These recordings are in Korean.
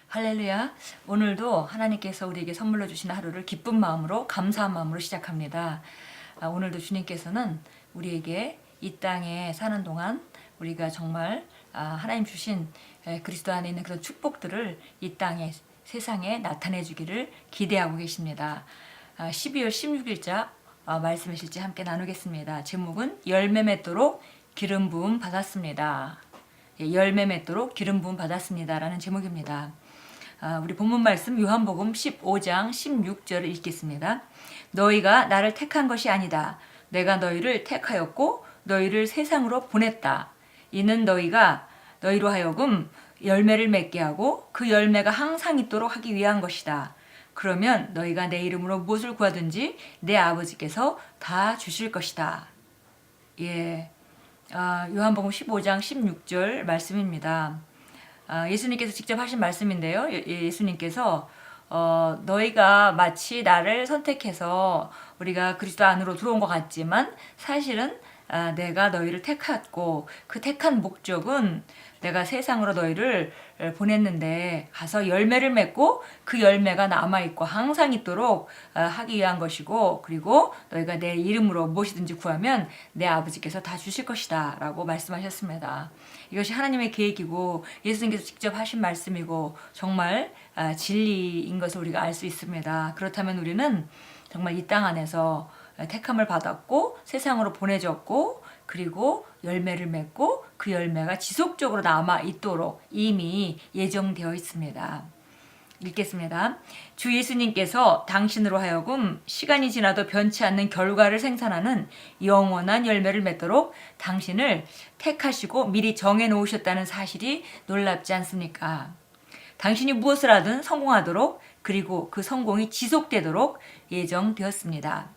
할렐루야. 오늘도 하나님께서 우리에게 선물로 주신 하루를 기쁜 마음으로 감사한 마음으로 시작합니다. 오늘도 주님께서는 우리에게 이 땅에 사는 동안 우리가 정말 하나님 주신 그리스도 안에 있는 그런 축복들을 이 땅에 세상에 나타내 주기를 기대하고 계십니다. 12월 16일자 말씀의 실제 함께 나누겠습니다. 제목은 열매 맺도록 기름 부음 받았습니다. 열매 맺도록 기름 부음 받았습니다 라는 제목입니다. 우리 본문 말씀 요한복음 15장 16절을 읽겠습니다. 너희가 나를 택한 것이 아니다. 내가 너희를 택하였고 너희를 세상으로 보냈다. 이는 너희가 너희로 하여금 열매를 맺게 하고 그 열매가 항상 있도록 하기 위한 것이다. 그러면 너희가 내 이름으로 무엇을 구하든지 내 아버지께서 다 주실 것이다. 요한복음 15장 16절 말씀입니다. 예수님께서 직접 하신 말씀인데요. 예수님께서 너희가 마치 나를 선택해서 우리가 그리스도 안으로 들어온 것 같지만 사실은 내가 너희를 택했고 그 택한 목적은 내가 세상으로 너희를 보냈는데 가서 열매를 맺고 그 열매가 남아있고 항상 있도록 하기 위한 것이고, 그리고 너희가 내 이름으로 무엇이든지 구하면 내 아버지께서 다 주실 것이다 라고 말씀하셨습니다. 이것이 하나님의 계획이고 예수님께서 직접 하신 말씀이고 정말 진리인 것을 우리가 알 수 있습니다. 그렇다면 우리는 정말 이 땅 안에서 택함을 받았고 세상으로 보내졌고 그리고 열매를 맺고 그 열매가 지속적으로 남아 있도록 이미 예정되어 있습니다. 읽겠습니다. 주 예수님께서 당신으로 하여금 시간이 지나도 변치 않는 결과를 생산하는 영원한 열매를 맺도록 당신을 택하시고 미리 정해 놓으셨다는 사실이 놀랍지 않습니까? 당신이 무엇을 하든 성공하도록, 그리고 그 성공이 지속되도록 예정되었습니다.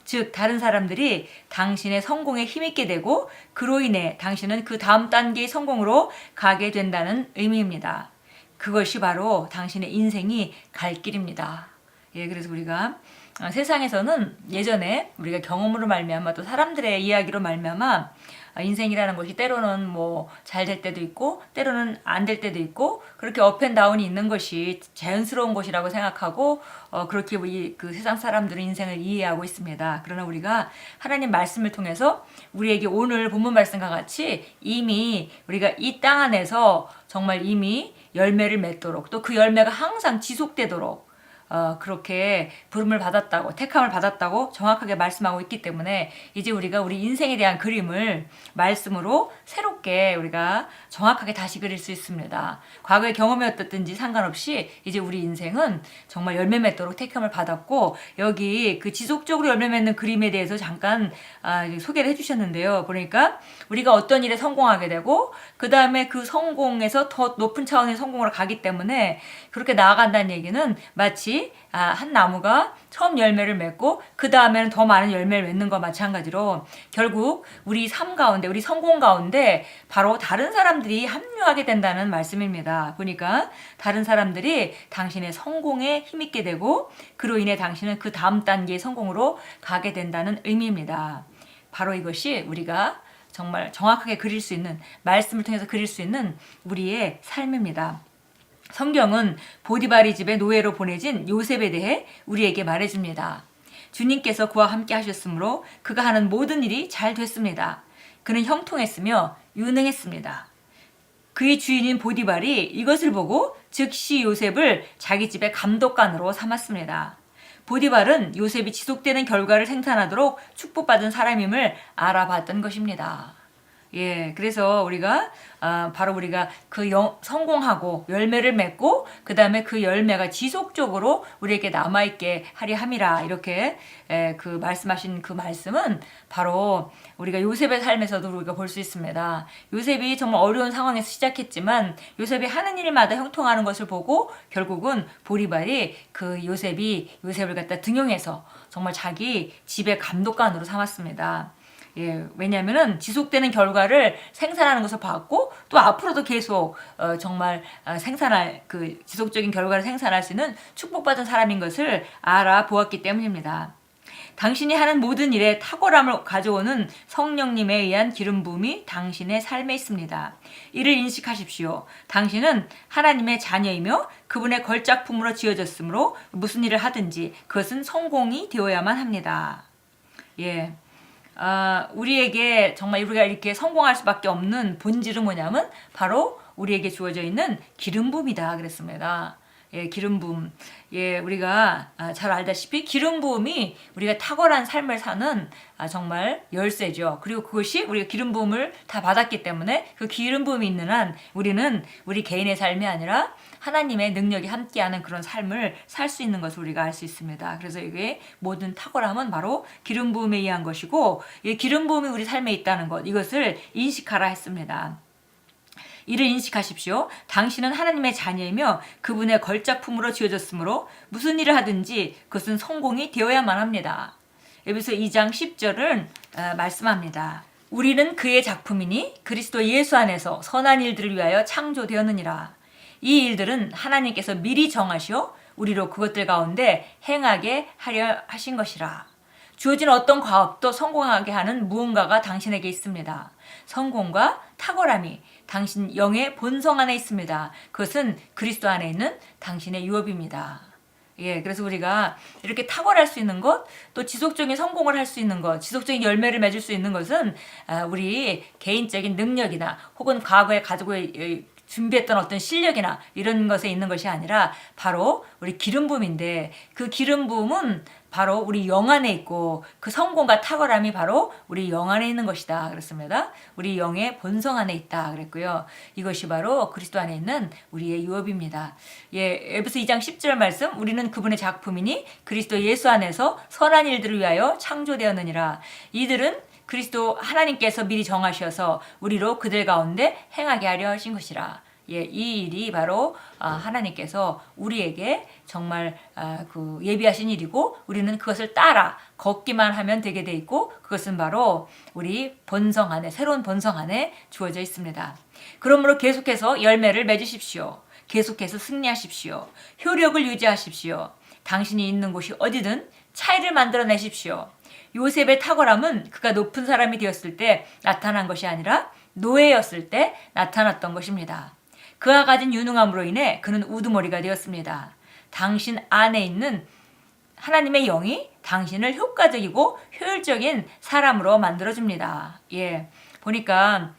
즉 다른 사람들이 당신의 성공에 힘있게 되고 그로 인해 당신은 그 다음 단계의 성공으로 가게 된다는 의미입니다. 그것이 바로 당신의 인생이 갈 길입니다. 그래서 우리가 세상에서는 예전에 우리가 경험으로 말미암아 또 사람들의 이야기로 말미암아 인생이라는 것이 때로는 뭐 잘 될 때도 있고 때로는 안 될 때도 있고 그렇게 업앤다운이 있는 것이 자연스러운 것이라고 생각하고 그렇게 그 세상 사람들은 인생을 이해하고 있습니다. 그러나 우리가 하나님 말씀을 통해서 우리에게 오늘 본문 말씀과 같이 이미 우리가 이 땅 안에서 정말 이미 열매를 맺도록 또 그 열매가 항상 지속되도록 그렇게 부름을 받았다고 택함을 받았다고 정확하게 말씀하고 있기 때문에 이제 우리가 우리 인생에 대한 그림을 말씀으로 새롭게 우리가 정확하게 다시 그릴 수 있습니다. 과거의 경험이 어떻든지 상관없이 이제 우리 인생은 정말 열매 맺도록 택함을 받았고, 여기 그 지속적으로 열매 맺는 그림에 대해서 잠깐 소개를 해주셨는데요. 보니까 우리가 어떤 일에 성공하게 되고 그 다음에 그 성공에서 더 높은 차원의 성공으로 가기 때문에 그렇게 나아간다는 얘기는 마치 한 나무가 처음 열매를 맺고 그 다음에는 더 많은 열매를 맺는 것과 마찬가지로 결국 우리 삶 가운데 우리 성공 가운데 바로 다른 사람들이 합류하게 된다는 말씀입니다. 보니까 다른 사람들이 당신의 성공에 힘있게 되고 그로 인해 당신은 그 다음 단계의 성공으로 가게 된다는 의미입니다. 바로 이것이 우리가 정말 정확하게 그릴 수 있는, 말씀을 통해서 그릴 수 있는 우리의 삶입니다. 성경은 보디바리 집에 노예로 보내진 요셉에 대해 우리에게 말해줍니다. 주님께서 그와 함께 하셨으므로 그가 하는 모든 일이 잘 됐습니다. 그는 형통했으며 유능했습니다. 그의 주인인 보디발이 이것을 보고 즉시 요셉을 자기 집의 감독관으로 삼았습니다. 보디발은 요셉이 지속되는 결과를 생산하도록 축복받은 사람임을 알아봤던 것입니다. 그래서 우리가 바로 우리가 성공하고 열매를 맺고 그 다음에 그 열매가 지속적으로 우리에게 남아있게 하리 함이라, 이렇게 그 말씀하신 그 말씀은 바로 우리가 요셉의 삶에서도 우리가 볼 수 있습니다. 요셉이 정말 어려운 상황에서 시작했지만 요셉이 하는 일마다 형통하는 것을 보고 결국은 보디발이 그 요셉을 갖다 등용해서 정말 자기 집의 감독관으로 삼았습니다. 왜냐하면은 지속되는 결과를 생산하는 것을 봤고 또 앞으로도 계속 정말 생산할 그 지속적인 결과를 생산할 수 있는 축복받은 사람인 것을 알아보았기 때문입니다. 당신이 하는 모든 일에 탁월함을 가져오는 성령님에 의한 기름 부음이 당신의 삶에 있습니다. 이를 인식하십시오. 당신은 하나님의 자녀이며 그분의 걸작품으로 지어졌으므로 무슨 일을 하든지 그것은 성공이 되어야만 합니다. 예. 우리에게 정말 우리가 이렇게 성공할 수밖에 없는 본질은 뭐냐면 바로 우리에게 주어져 있는 기름 부음이다 그랬습니다. 예, 기름 부음. 예, 우리가 잘 알다시피 기름 부음이 우리가 탁월한 삶을 사는 정말 열쇠죠. 그리고 그것이 우리가 기름 부음을 다 받았기 때문에 그 기름 부음이 있는 한 우리는 우리 개인의 삶이 아니라 하나님의 능력이 함께하는 그런 삶을 살 수 있는 것을 우리가 알 수 있습니다. 그래서 이게 모든 탁월함은 바로 기름 부음에 의한 것이고, 이 기름 부음이 우리 삶에 있다는 것, 이것을 인식하라 했습니다. 이를 인식하십시오. 당신은 하나님의 자녀이며 그분의 걸작품으로 지어졌으므로 무슨 일을 하든지 그것은 성공이 되어야만 합니다. 에베소 2장 10절은 말씀합니다. 우리는 그의 작품이니 그리스도 예수 안에서 선한 일들을 위하여 창조되었느니라. 이 일들은 하나님께서 미리 정하시어 우리로 그것들 가운데 행하게 하려 하신 것이라. 주어진 어떤 과업도 성공하게 하는 무언가가 당신에게 있습니다. 성공과 탁월함이 당신 영의 본성 안에 있습니다. 그것은 그리스도 안에 있는 당신의 유업입니다. 예, 그래서 우리가 이렇게 탁월할 수 있는 것, 또 지속적인 성공을 할 수 있는 것, 지속적인 열매를 맺을 수 있는 것은 우리 개인적인 능력이나 혹은 과거에 가지고 준비했던 어떤 실력이나 이런 것에 있는 것이 아니라 바로 우리 기름 부음인데, 그 기름 부음은 바로 우리 영 안에 있고 그 성공과 탁월함이 바로 우리 영 안에 있는 것이다 그랬습니다. 우리 영의 본성 안에 있다 그랬고요. 이것이 바로 그리스도 안에 있는 우리의 유업입니다. 예, 에베소 2장 10절 말씀, 우리는 그분의 작품이니 그리스도 예수 안에서 선한 일들을 위하여 창조되었느니라. 이들은 그리스도 하나님께서 미리 정하셔서 우리로 그들 가운데 행하게 하려 하신 것이라. 예, 이 일이 바로 하나님께서 우리에게 정말 그 예비하신 일이고, 우리는 그것을 따라 걷기만 하면 되게 돼 있고, 그것은 바로 우리 본성 안에, 새로운 본성 안에 주어져 있습니다. 그러므로 계속해서 열매를 맺으십시오. 계속해서 승리하십시오. 효력을 유지하십시오. 당신이 있는 곳이 어디든 차이를 만들어내십시오. 요셉의 탁월함은 그가 높은 사람이 되었을 때 나타난 것이 아니라 노예였을 때 나타났던 것입니다. 그가 가진 유능함으로 인해 그는 우두머리가 되었습니다. 당신 안에 있는 하나님의 영이 당신을 효과적이고 효율적인 사람으로 만들어줍니다. 예, 보니까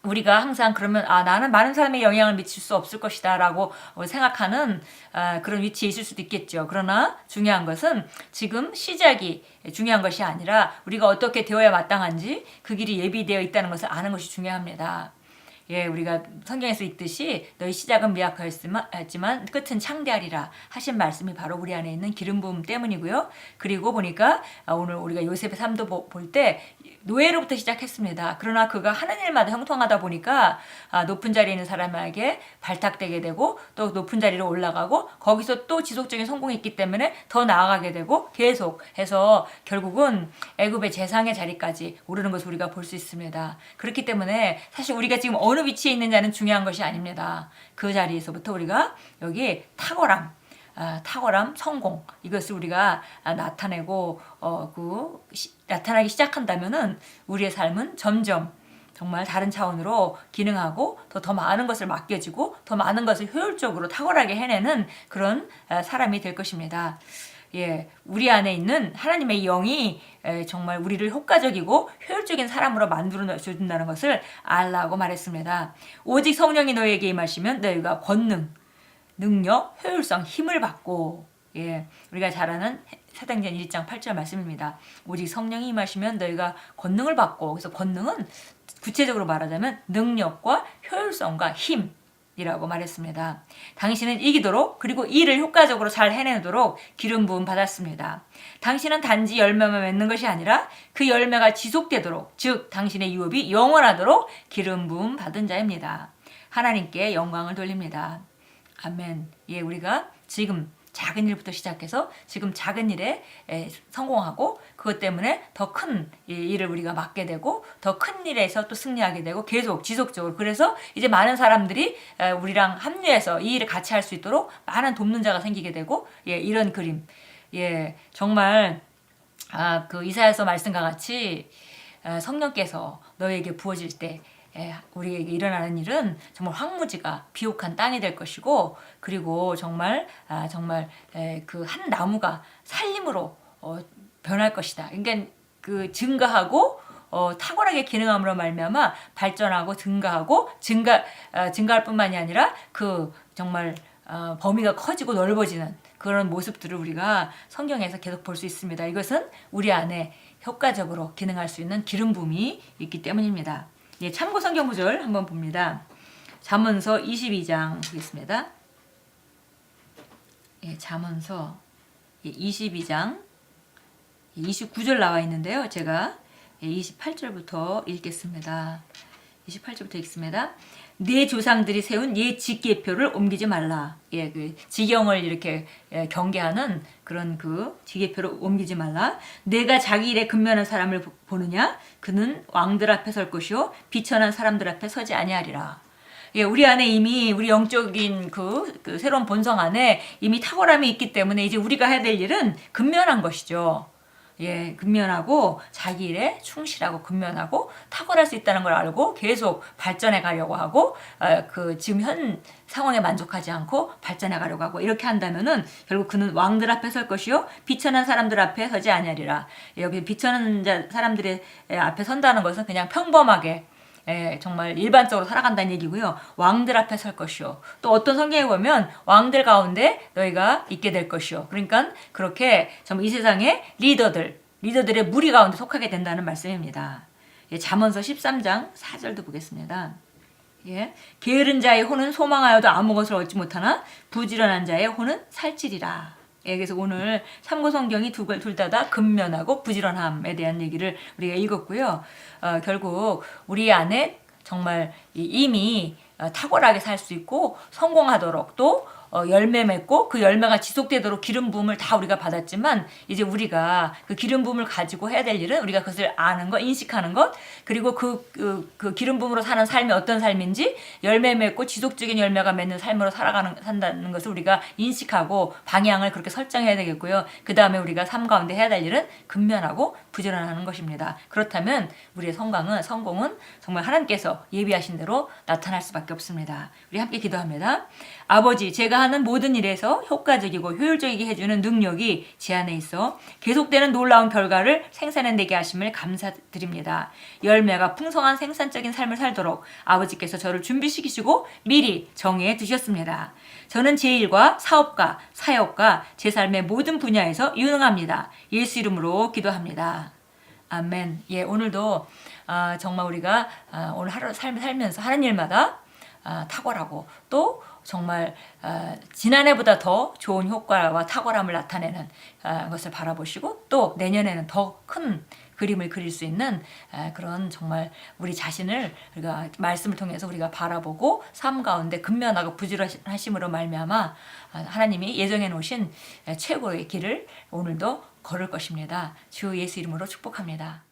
우리가 항상 그러면 나는 많은 사람에 영향을 미칠 수 없을 것이다 라고 생각하는 그런 위치에 있을 수도 있겠죠. 그러나 중요한 것은 지금 시작이 중요한 것이 아니라 우리가 어떻게 되어야 마땅한지 그 길이 예비되어 있다는 것을 아는 것이 중요합니다. 예, 우리가 성경에서 읽듯이 너희 시작은 미약하였지만 끝은 창대하리라 하신 말씀이 바로 우리 안에 있는 기름 부음 때문이고요. 그리고 보니까 오늘 우리가 요셉의 삶도 볼 때 노예로부터 시작했습니다. 그러나 그가 하는 일마다 형통하다 보니까 높은 자리에 있는 사람에게 발탁되게 되고 또 높은 자리로 올라가고 거기서 또 지속적인 성공이 있기 때문에 더 나아가게 되고 계속해서 결국은 애굽의 제상의 자리까지 오르는 것을 우리가 볼 수 있습니다. 그렇기 때문에 사실 우리가 지금 어느 위치에 있느냐는 중요한 것이 아닙니다. 그 자리에서부터 우리가 여기 탁월함, 성공, 이것을 우리가 나타내고 나타나기 시작한다면은 우리의 삶은 점점 정말 다른 차원으로 기능하고 더 많은 것을 맡겨지고 더 많은 것을 효율적으로 탁월하게 해내는 그런 사람이 될 것입니다. 예, 우리 안에 있는 하나님의 영이 정말 우리를 효과적이고 효율적인 사람으로 만들어 준다는 것을 알라고 말했습니다. 오직 성령이 너희에게 임하시면 너희가 권능, 능력, 효율성, 힘을 받고, 예, 우리가 잘 아는 사도행전 1장 8절 말씀입니다. 오직 성령이 임하시면 너희가 권능을 받고, 그래서 권능은 구체적으로 말하자면 능력과 효율성과 힘이라고 말했습니다. 당신은 이기도록 그리고 일을 효과적으로 잘 해내도록 기름 부음 받았습니다. 당신은 단지 열매만 맺는 것이 아니라 그 열매가 지속되도록, 즉 당신의 유업이 영원하도록 기름 부음 받은 자입니다. 하나님께 영광을 돌립니다. 아멘. 예, 우리가 지금 작은 일부터 시작해서 지금 작은 일에 성공하고 그것 때문에 더 큰 일을 우리가 맡게 되고 더 큰 일에서 또 승리하게 되고 계속 지속적으로, 그래서 이제 많은 사람들이 우리랑 합류해서 이 일을 같이 할 수 있도록 많은 돕는 자가 생기게 되고, 예, 이런 그림. 예, 정말 그 이사야서 말씀과 같이 성령께서 너에게 부어질 때 우리에게 일어나는 일은 정말 황무지가 비옥한 땅이 될 것이고, 그리고 정말 그 한 나무가 살림으로 변할 것이다. 그러니까 그 증가하고 탁월하게 기능함으로 말미암아 발전하고 증가할 뿐만이 아니라 그 정말 범위가 커지고 넓어지는 그런 모습들을 우리가 성경에서 계속 볼 수 있습니다. 이것은 우리 안에 효과적으로 기능할 수 있는 기름 부음이 있기 때문입니다. 예, 참고 성경 구절 한번 봅니다. 잠언서 22장 보겠습니다. 예, 잠언서 22장 29절 나와 있는데요. 제가 28절부터 읽겠습니다. 28절부터 읽습니다. 네 조상들이 세운 옛 직계표를 옮기지 말라. 예, 그 지경을 이렇게 경계하는 그런 그 직계표를 옮기지 말라. 내가 자기 일에 근면한 사람을 보느냐? 그는 왕들 앞에 설 것이요 비천한 사람들 앞에 서지 아니하리라. 예, 우리 안에 이미 우리 영적인 그 새로운 본성 안에 이미 탁월함이 있기 때문에 이제 우리가 해야 될 일은 근면한 것이죠. 예, 근면하고 자기 일에 충실하고 근면하고 탁월할 수 있다는 걸 알고 계속 발전해 가려고 하고 그 지금 현 상황에 만족하지 않고 발전해 가려고 하고 이렇게 한다면은 결국 그는 왕들 앞에 설 것이요 비천한 사람들 앞에 서지 아니하리라. 여기 비천한 사람들의 앞에 선다는 것은 그냥 평범하게 정말 일반적으로 살아간다는 얘기고요. 왕들 앞에 설 것이요. 또 어떤 성경에 보면 왕들 가운데 너희가 있게 될 것이요. 그러니까 그렇게 정말 이 세상의 리더들의 무리 가운데 속하게 된다는 말씀입니다. 예, 잠언서 13장 4절도 보겠습니다. 예, 게으른 자의 혼은 소망하여도 아무것을 얻지 못하나 부지런한 자의 혼은 살찌리라. 예, 그래서 오늘 참고 성경이 둘 다 근면하고 부지런함에 대한 얘기를 우리가 읽었고요. 결국 우리 안에 정말 이미 탁월하게 살 수 있고 성공하도록 또 열매 맺고 그 열매가 지속되도록 기름 부음을 다 우리가 받았지만 이제 우리가 그 기름 부음을 가지고 해야 될 일은 우리가 그것을 아는 것, 인식하는 것, 그리고 그 기름 부음으로 사는 삶이 어떤 삶인지 열매 맺고 지속적인 열매가 맺는 삶으로 산다는 것을 우리가 인식하고 방향을 그렇게 설정해야 되겠고요. 그 다음에 우리가 삶 가운데 해야 될 일은 근면하고 부지런하는 것입니다. 그렇다면 우리의 성공은 정말 하나님께서 예비하신 대로 나타날 수밖에 없습니다. 우리 함께 기도합니다. 아버지, 제가 하는 모든 일에서 효과적이고 효율적이게 해주는 능력이 제 안에 있어 계속되는 놀라운 결과를 생산해내게 하심을 감사드립니다. 열매가 풍성한 생산적인 삶을 살도록 아버지께서 저를 준비시키시고 미리 정해 두셨습니다. 저는 제 일과 사업과 사역과 제 삶의 모든 분야에서 유능합니다. 예수 이름으로 기도합니다. 아멘. 예, 오늘도 정말 우리가 오늘 하루 삶을 살면서 하는 일마다 탁월하고 또 정말 지난해보다 더 좋은 효과와 탁월함을 나타내는 것을 바라보시고 또 내년에는 더 큰 그림을 그릴 수 있는 그런 정말 우리 자신을 우리가 말씀을 통해서 우리가 바라보고 삶 가운데 근면하고 부지런하심으로 말미암아 하나님이 예정해 놓으신 최고의 길을 오늘도 걸을 것입니다. 주 예수 이름으로 축복합니다.